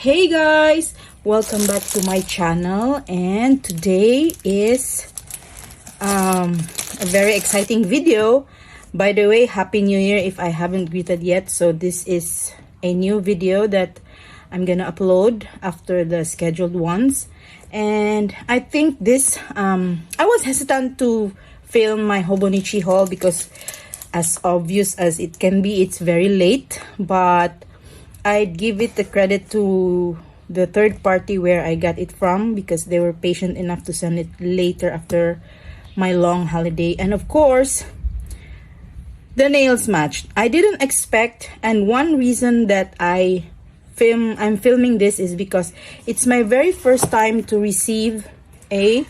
Hey guys, welcome back to my channel, and today is a very exciting video. By the way, Happy New Year if I haven't greeted yet. So this is a new video that I'm gonna upload after the scheduled ones. And I think this I was hesitant to film my Hobonichi haul because, as obvious as it can be, it's very late, but I'd give it the credit to the third party where I got it from, because they were patient enough to send it later after my long holiday. And of course, the nails matched. I didn't expect, and one reason that I'm filming this is because it's my very first time to receive a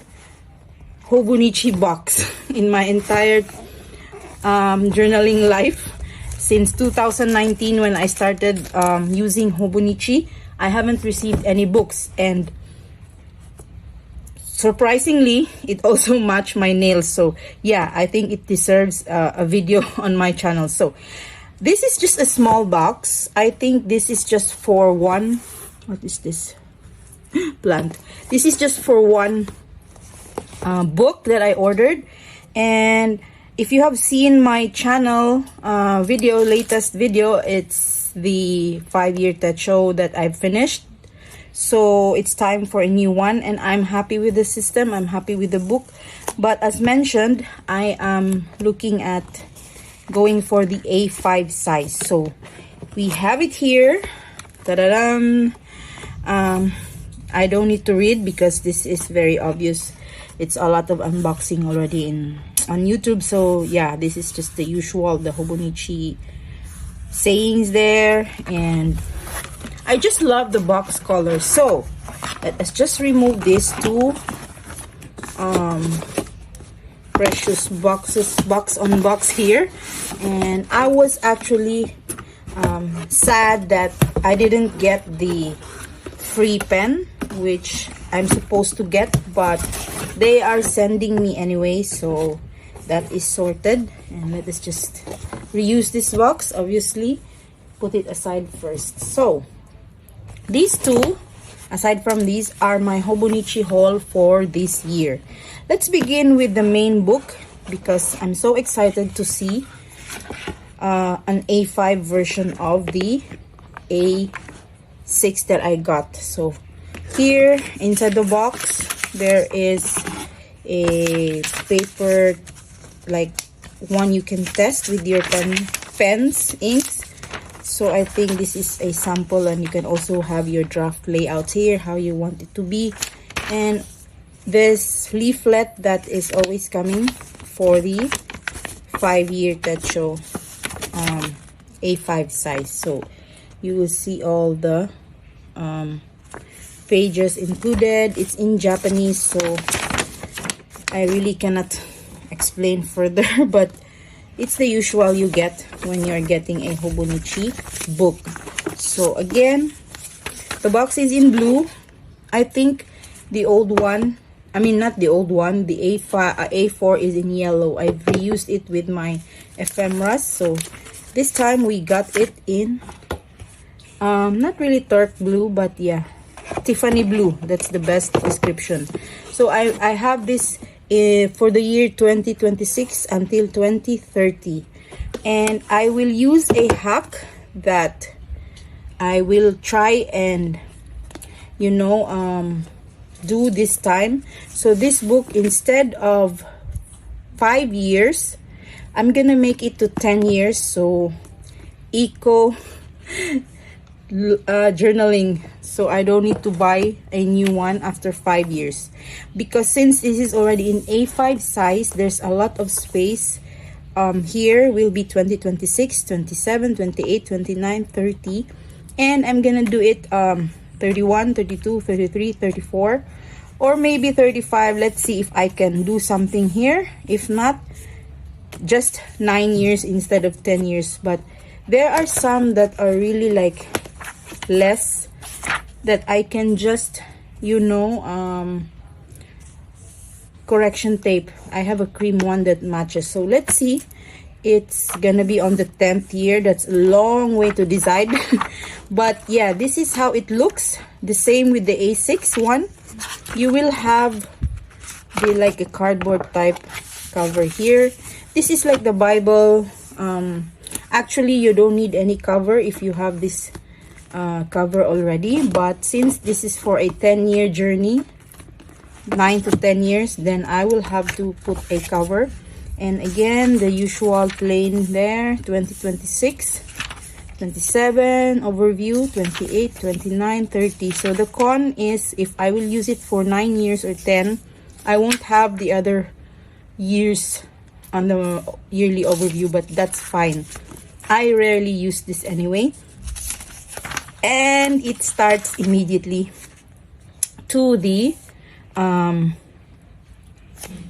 Hobonichi box in my entire journaling life. Since 2019, when I started using Hobonichi, I haven't received any books, and surprisingly, it also matched my nails. So yeah, I think it deserves a video on my channel. So this is just a small box. I think this is just for one. What is this? Plant. This is just for one book that I ordered. And if you have seen my channel latest video, it's the 5-year techo that I've finished. So it's time for a new one, and I'm happy with the system. I'm happy with the book. But as mentioned, I am looking at going for the A5 size. So we have it here. Ta-da-dam! I don't need to read because this is very obvious. It's a lot of unboxing already on YouTube. So yeah, this is just the usual, the Hobonichi sayings there. And I just love the box color. So let's just remove these two precious box on box here. And I was actually sad that I didn't get the free pen, which I'm supposed to get, but they are sending me anyway, so that is sorted. And let us just reuse this box. Obviously, put it aside first. So these two, aside from these, are my Hobonichi haul for this year. Let's begin with the main book, because I'm so excited to see an A5 version of the A6 that I got. So here inside the box, there is a paper, like one you can test with your pens, inks. So I think this is a sample, and you can also have your draft layout here, how you want it to be. And this leaflet that is always coming for the 5-year techo A5 size. So you will see all the pages included. It's in Japanese, so I really cannot explain further, but it's the usual you get when you're getting a Hobonichi book. So again, the box is in blue. I think the old one, I mean not the old one, the A4 is in yellow. I've reused it with my ephemeras, so this time we got it in not really dark blue, but yeah, Tiffany blue. That's the best description. So I have this for the year 2026 until 2030, and I will use a hack that I will try and do this time. So this book, instead of 5 years, I'm gonna make it to 10 years. So eco journaling, so I don't need to buy a new one after 5 years, because since this is already in A5 size, there's a lot of space. Here will be 2026, 27, 28, 29, 30, and I'm gonna do it 31, 32, 33, 34, or maybe 35. Let's see if I can do something here. If not, just 9 years instead of 10 years. But there are some that are really like less, that I can just correction tape. I have a cream one that matches. So let's see it's gonna be on the 10th year. That's a long way to decide. But yeah, this is how it looks. The same with the A6 one. You will have the like a cardboard type cover here. This is like the Bible. Actually, you don't need any cover if you have this cover already. But since this is for a 10-year journey, 9 to 10 years, then I will have to put a cover. And again, the usual plain there, 2026, 27, overview, 28, 29, 30. So the con is if I will use it for 9 years or 10, I won't have the other years on the yearly overview, but that's fine. I rarely use this anyway. And it starts immediately to the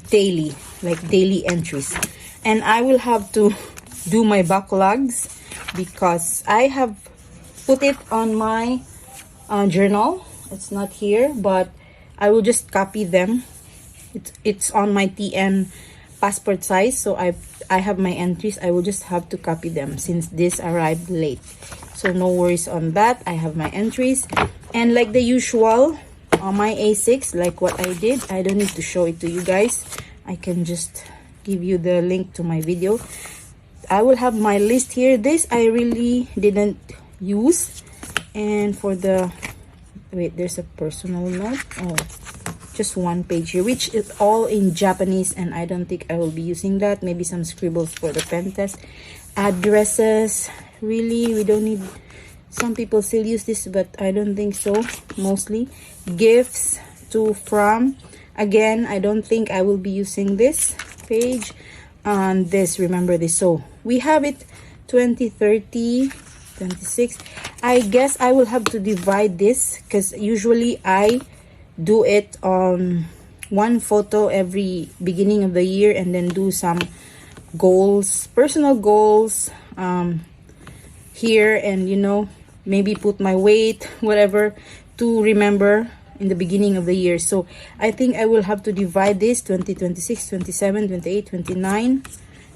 daily entries. And I will have to do my backlogs because I have put it on my journal. It's not here, but I will just copy them. It's on my TN passport size, so I have my entries. I will just have to copy them since this arrived late, so no worries on that. I have my entries, and like the usual on my A6, like what I did, I don't need to show it to you guys. I can just give you the link to my video. I will have my list here. This I really didn't use. And for the wait, there's a personal note. Oh, just one page here, which is all in Japanese, and I don't think I will be using that. Maybe some scribbles for the pen test. Addresses, really, we don't need. Some people still use this, but I don't think so. Mostly gifts to from. Again, I don't think I will be using this page. And this, remember this. So we have it 20, 30, 26. I guess I will have to divide this because usually I do it on one photo every beginning of the year, and then do some goals, personal goals here, and you know, maybe put my weight, whatever, to remember in the beginning of the year. So I think I will have to divide this 20, 26, 27, 28, 29,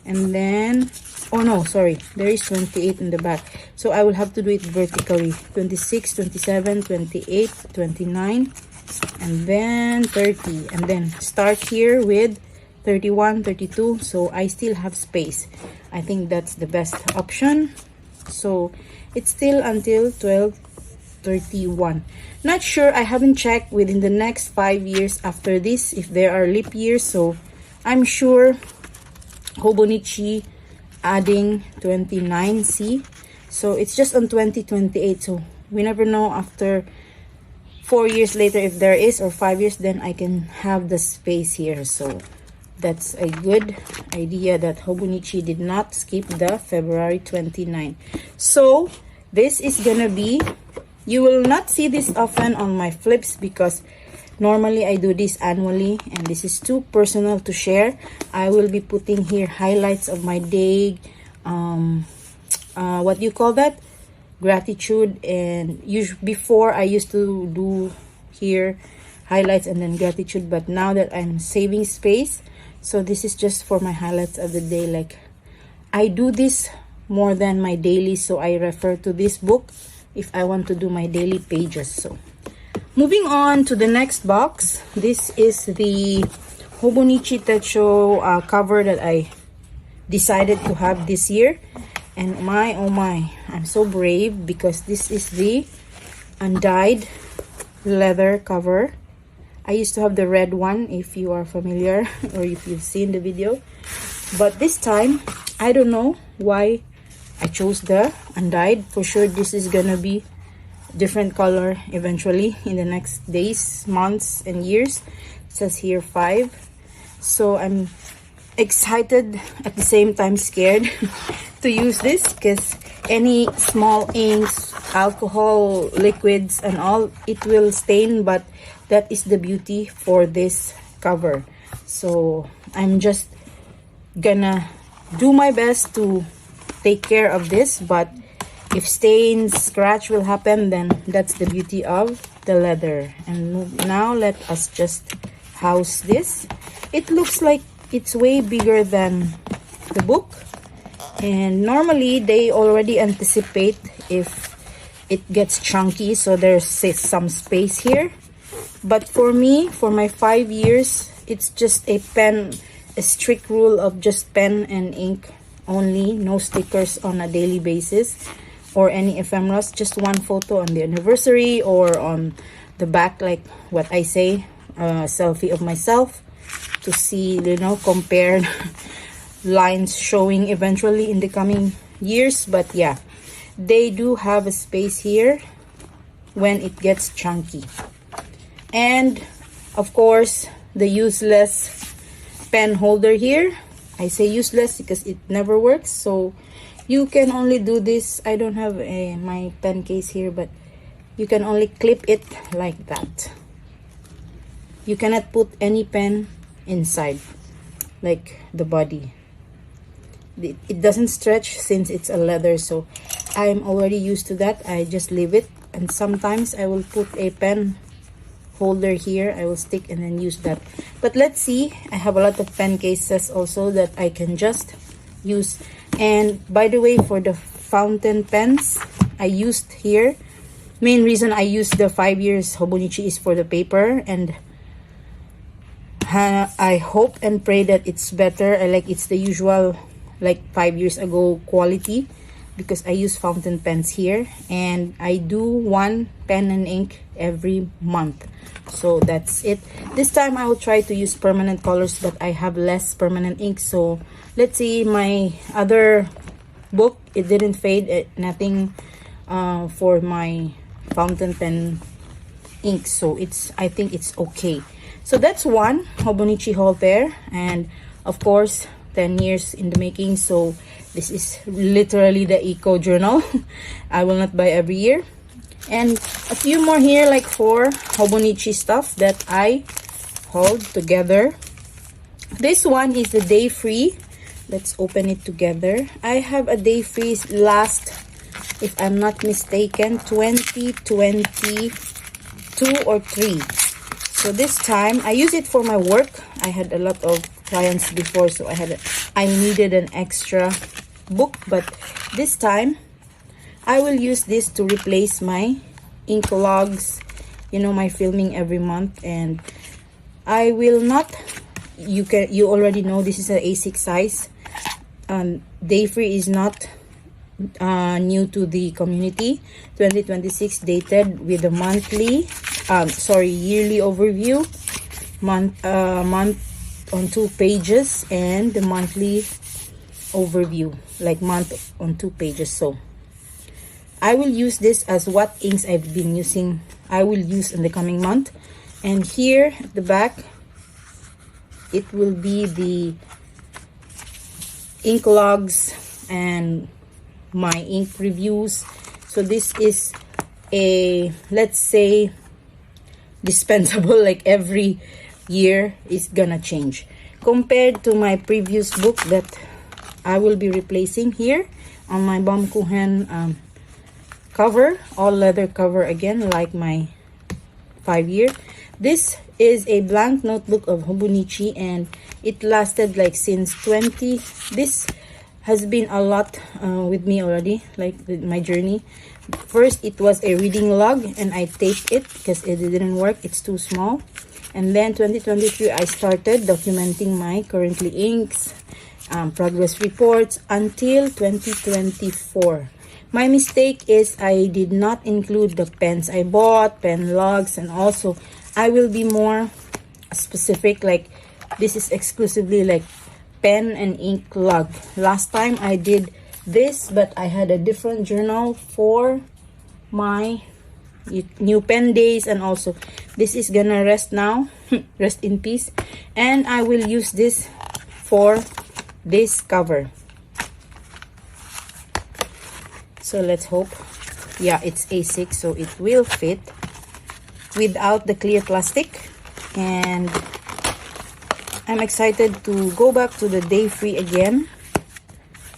and then oh no, sorry, there is 28 in the back, so I will have to do it vertically. 26, 27, 28, 29, and then 30, and then start here with 31, 32, so I still have space. I think that's the best option. So it's still until 12/31. Not sure, I haven't checked within the next 5 years after this if there are leap years, so I'm sure Hobonichi adding 29C, so it's just on 2028, so we never know after 4 years later if there is, or 5 years, then I can have the space here. So that's a good idea that Hobonichi did not skip the February 29. So this is gonna be, you will not see this often on my flips because normally I do this annually, and this is too personal to share. I will be putting here highlights of my day, what do you call that, gratitude. And before I used to do here highlights and then gratitude, but now that I'm saving space, so this is just for my highlights of the day. Like I do this more than my daily, so I refer to this book if I want to do my daily pages. So moving on to the next box, this is the Hobonichi techo cover that I decided to have this year. And oh my, I'm so brave because this is the undyed leather cover. I used to have the red one, if you are familiar or if you've seen the video. But this time, I don't know why I chose the undyed. For sure, this is gonna be different color eventually in the next days, months, and years. It says here 5. So I'm excited at the same time scared to use this because any small inks, alcohol, liquids, and all, it will stain, but that is the beauty for this cover. So I'm just gonna do my best to take care of this, but if stains, scratch will happen, then that's the beauty of the leather. And now let us just house this. It looks like it's way bigger than the book, And normally they already anticipate if it gets chunky, so there's some space here. But for me, for my 5 years, it's just a strict rule of just pen and ink only, no stickers on a daily basis or any ephemeras, just one photo on the anniversary or on the back, like what I say, a selfie of myself to see, you know, compared lines showing eventually in the coming years. But yeah, they do have a space here when it gets chunky. And of course, the useless pen holder here. I say useless because it never works, so you can only do this. I don't have my pen case here, but you can only clip it like that. You cannot put any pen inside, like the body. It doesn't stretch since it's a leather, so I'm already used to that. I just leave it, and sometimes I will put a pen holder here. I will stick and then use that. But let's see, I have a lot of pen cases also that I can just use. And by the way, for the fountain pens I used here, main reason I used the 5 years Hobonichi is for the paper, and I hope and pray that it's better. It's the usual like 5 years ago quality, because I use fountain pens here, and I do one pen and ink every month. So that's it. This time I will try to use permanent colors, but I have less permanent ink. So let's see, my other book, it didn't fade, nothing for my fountain pen ink, so I think it's okay. So that's one Hobonichi haul there, and of course 10 years in the making. So this is literally the eco journal. I will not buy every year. And a few more here, like 4 Hobonichi stuff that I hauled together. This one is the day free. Let's open it together. I have a day free last, if I'm not mistaken, 2022 or 3. So this time I use it for my work. I had a lot of clients before, so I needed an extra book, but this time I will use this to replace my ink logs, you know, my filming every month. And I will not, you already know this is an A6 size. Day free is not new to the community. 2026 dated with the yearly overview, month on 2 pages, and the monthly overview, like month on 2 pages. So I will use this as what inks I've been using, I will use in the coming month. And here at the back, it will be the ink logs and my ink reviews. So this is a, let's say, dispensable, like every year is gonna change compared to my previous book that I will be replacing. Here on my Baumkuchen cover, all leather cover again, like my 5 year. This is a blank notebook of Hobonichi, and it lasted like since 20. This has been a lot with me already, like with my journey. First, it was a reading log, and I taped it because it didn't work, it's too small. And then 2023, I started documenting my currently inks, progress reports until 2024. My mistake is I did not include the pens I bought, pen logs, and also I will be more specific, like this is exclusively like pen and ink log. Last time I did this, but I had a different journal for my new pen days, and also this is gonna rest now. Rest in peace. And I will use this for this cover. So let's hope. Yeah, it's A6, so it will fit without the clear plastic. And I'm excited to go back to the day free again.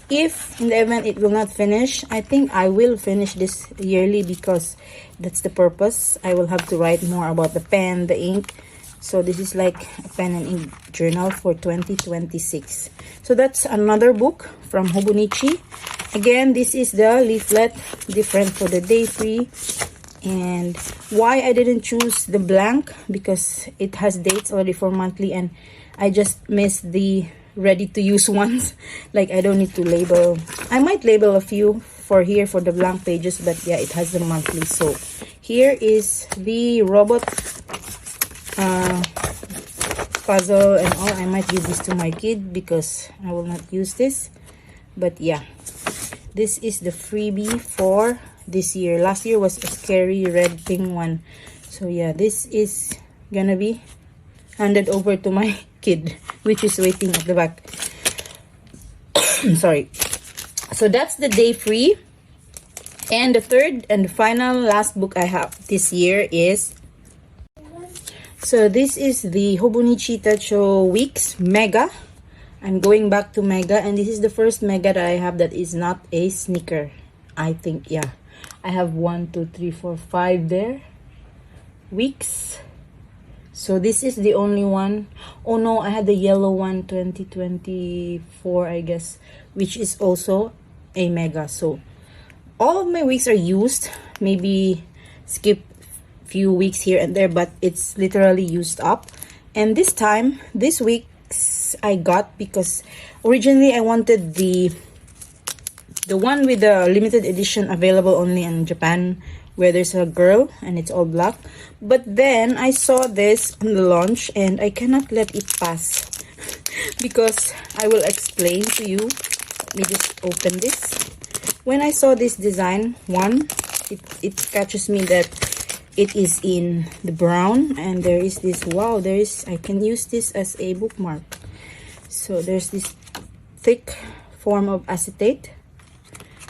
If in the event it will not finish, I think I will finish this yearly, because that's the purpose. I will have to write more about the pen, the ink, So this is like a pen and ink journal for 2026. So that's another book from Hobonichi. Again, this is the leaflet, different for the day free. And why I didn't choose the blank, because it has dates already for monthly, and I just missed the ready to use ones. Like, I don't need to label. I might label a few for here for the blank pages, but yeah, it has the monthly. So here is the robot puzzle and all. I might give this to my kid because I will not use this. But yeah, this is the freebie for this year. Last year was a scary red pink one. So yeah, this is gonna be handed over to my kid, which is waiting at the back. Sorry. So that's the day free. And the third and final last book I have this year is, so this is the Hobonichi Techo Weeks Mega. I'm going back to Mega, and this is the first Mega that I have that is not a sneaker. I think, yeah. I have 1, 2, 3, 4, 5 there. Weeks. So this is the only one. Oh no, I had the yellow one, 2024, I guess, which is also a Mega. So all of my weeks are used. Maybe skip few weeks here and there, but it's literally used up. And this time, this week's I got, because originally I wanted the one with the limited edition available only in Japan, where there's a girl and it's all black. But then I saw this on the launch and I cannot let it pass because I will explain to you. Let me just open this. When I saw this design, it catches me that it is in the brown, and there is this, wow, I can use this as a bookmark. So there's this thick form of acetate,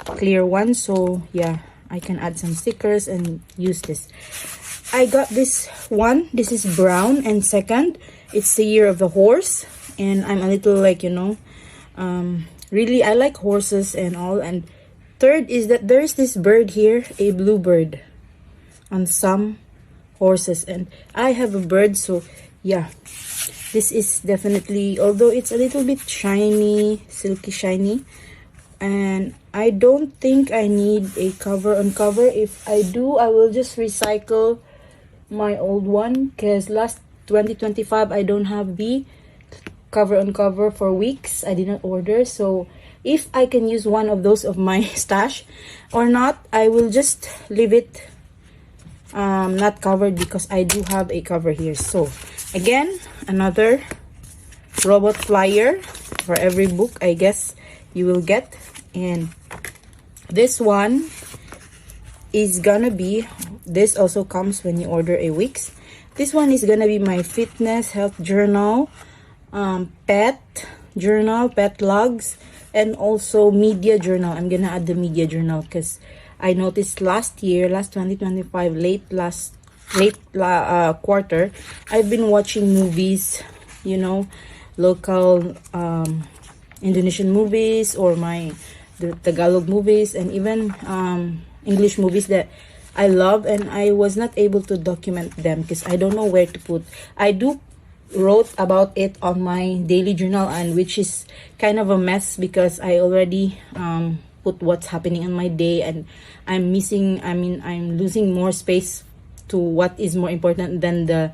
clear one. So yeah, I can add some stickers and use this. I got this one. This is brown, and second, it's the year of the horse, and I'm a little like, really I like horses and all. And third is that there's this bird here, a blue bird on some horses, and I have a bird. So yeah, this is definitely, although it's a little bit shiny, silky shiny, and I don't think I need a cover on cover. If I do, I will just recycle my old one, because last 2025 I don't have the cover on cover for weeks. I didn't order. So if I can use one of those of my stash or not, I will just leave it not covered, because I do have a cover here. So again, another robot flyer for every book I guess you will get. And this one is gonna be, this also comes when you order a weeks. This one is gonna be my fitness health journal, pet journal, pet logs, and also media journal. I'm gonna add the media journal because I noticed last year, last 2025, late quarter, I've been watching movies, local Indonesian movies, or the Tagalog movies, and even English movies that I love, and I was not able to document them because I don't know where to put. I wrote about it on my daily journal, and which is kind of a mess because I already put what's happening in my day, and I'm losing more space to what is more important than the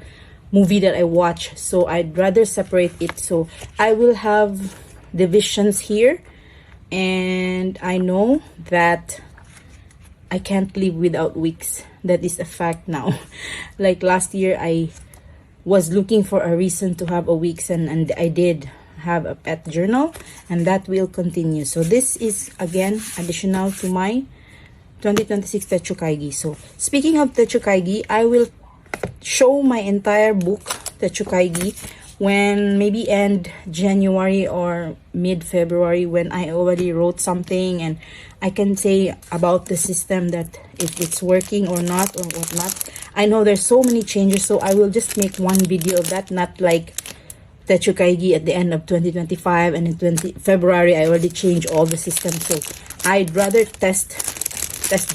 movie that I watch. So I'd rather separate it. So I will have divisions here, and I know that I can't live without weeks. That is a fact now. Like last year, I was looking for a reason to have a weeks, and I did have a pet journal, and that will continue. So this is again additional to my 2026 Techo Kaigi. So speaking of Techo Kaigi, I will show my entire book Techo Kaigi when maybe end January or mid-February, when I already wrote something and I can say about the system that if it's working or not or whatnot. I know there's so many changes, so I will just make one video of that, not like Techo Kaigi at the end of 2025 and in February I already changed all the systems. So I'd rather test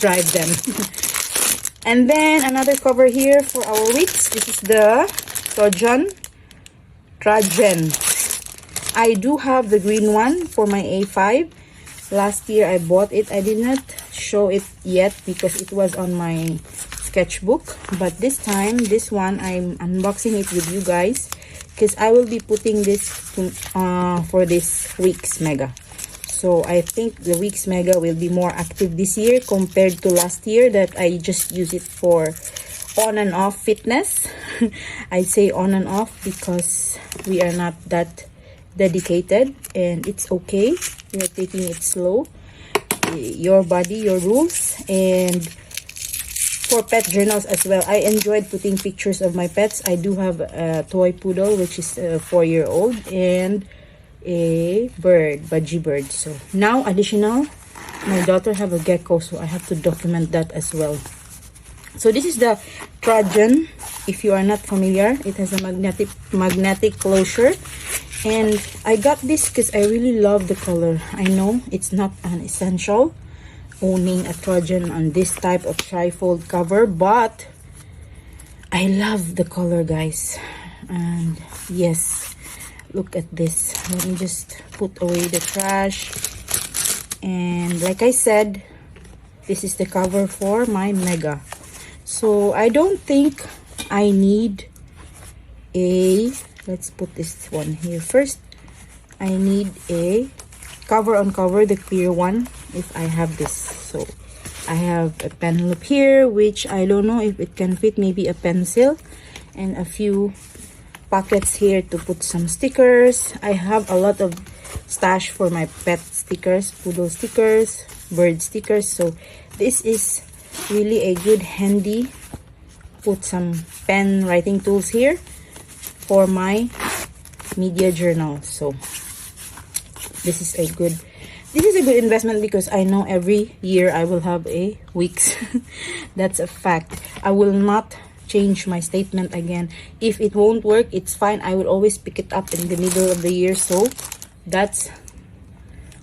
drive them. And then another cover here for our weeks. This is the Trajan. I do have the green one for my A5. Last year I bought it. I did not show it yet because it was on my sketchbook. But this time, this one, I'm unboxing it with you guys because I will be putting this for this week's Mega. So I think the week's Mega will be more active this year compared to last year that I just use it for on and off fitness. I say on and off because we are not that dedicated, and it's okay. We are taking it slow. Your body, your rules. And for pet journals as well, I enjoyed putting pictures of my pets. I do have a toy poodle, which is a 4-year-old, and a bird, budgie bird. So now additional, my daughter have a gecko, so I have to document that as well. So this is the Trajan. If you are not familiar, it has a magnetic closure, and I got this because I really love the color. I know it's not an essential owning a Trajan on this type of trifold cover, but I love the color, guys. And yes, look at this. Let me just put away the trash. And like I said, this is the cover for my Mega. So I don't think I need a, let's put this one here first. I need a cover on cover, the clear one, if I have this. So I have a pen loop here, which I don't know if it can fit, maybe a pencil, and a few pockets here to put some stickers. I have a lot of stash for my pet stickers, poodle stickers, bird stickers. So this is really a good handy. Put some pen writing tools here for my media journal. So this is a good investment because I know every year I will have a weeks. That's a fact. I will not change my statement again. If it won't work, it's fine. I will always pick it up in the middle of the year. So that's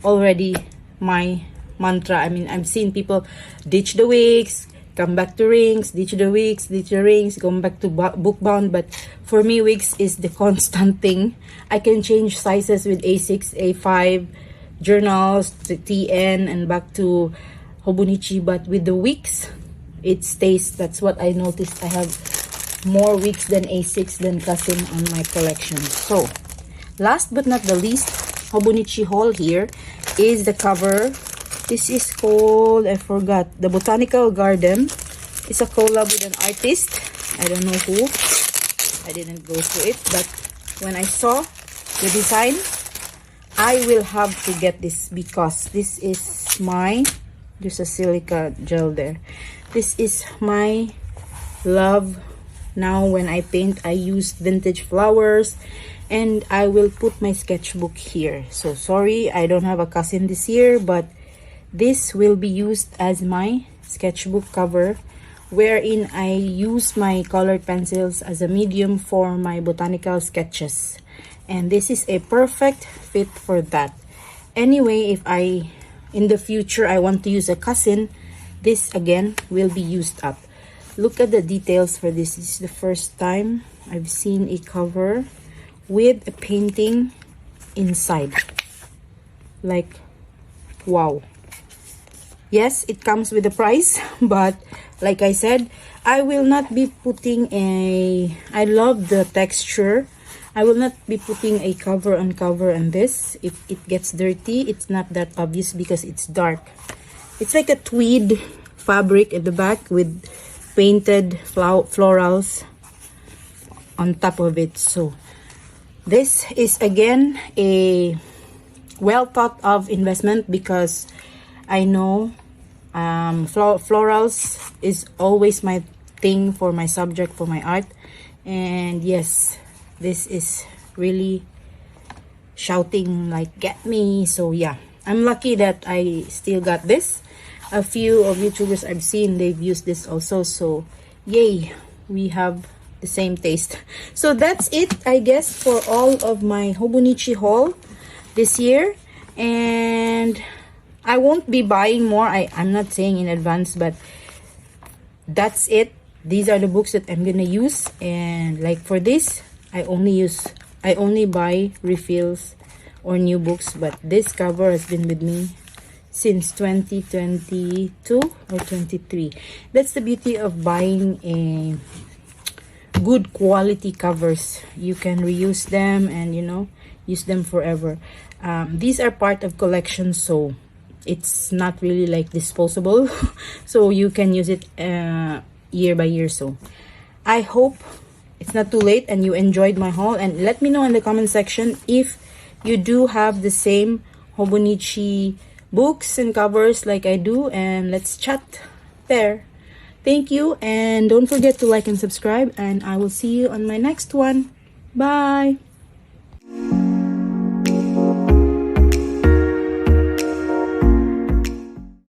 already my mantra. I mean, I've seen people ditch the weeks, come back to rings, ditch the weeks, ditch the rings, come back to book bound. But for me, weeks is the constant thing. I can change sizes with A6, A5 journals to TN and back to Hobonichi, but with the weeks, it stays. That's what I noticed. I have more weeks than A6 than cousin on my collection. So last but not the least, Hobonichi haul here is the cover. This is called, I forgot, the Botanical Garden. It's a collab with an artist. I don't know who. I didn't go through it, but when I saw the design, I will have to get this because this is my, there's a silica gel there. This is my love. Now when I paint, I use vintage flowers, and I will put my sketchbook here. So sorry, I don't have a cousin this year, but this will be used as my sketchbook cover, wherein I use my colored pencils as a medium for my botanical sketches. And this is a perfect fit for that. Anyway, if in the future I want to use a cousin, this again will be used up. Look at the details for this. This is the first time I've seen a cover with a painting inside. Like, wow. Yes, it comes with a price, but like I said, I will not be putting I love the texture. I will not be putting a cover on cover on this. If it gets dirty, it's not that obvious because it's dark. It's like a tweed fabric at the back with painted florals on top of it. So this is again a well thought of investment because I know florals is always my thing for my subject, for my art. And yes, this is really shouting like, get me. So yeah, I'm lucky that I still got this. A few of YouTubers I've seen, they've used this also. So yay, we have the same taste. So that's it, I guess, for all of my Hobonichi haul this year. And I won't be buying more. I'm not saying in advance, but that's it. these are the books that I'm gonna use. And like for this, I only buy refills or new books, but this cover has been with me since 2022 or 23. That's the beauty of buying a good quality covers. You can reuse them and, you know, use them forever. These are part of collection, so it's not really like disposable. So you can use it year by year. So I hope it's not too late and you enjoyed my haul, and let me know in the comment section if you do have the same Hobonichi books and covers like I do, and let's chat there. Thank you, and don't forget to like and subscribe, and I will see you on my next one. Bye.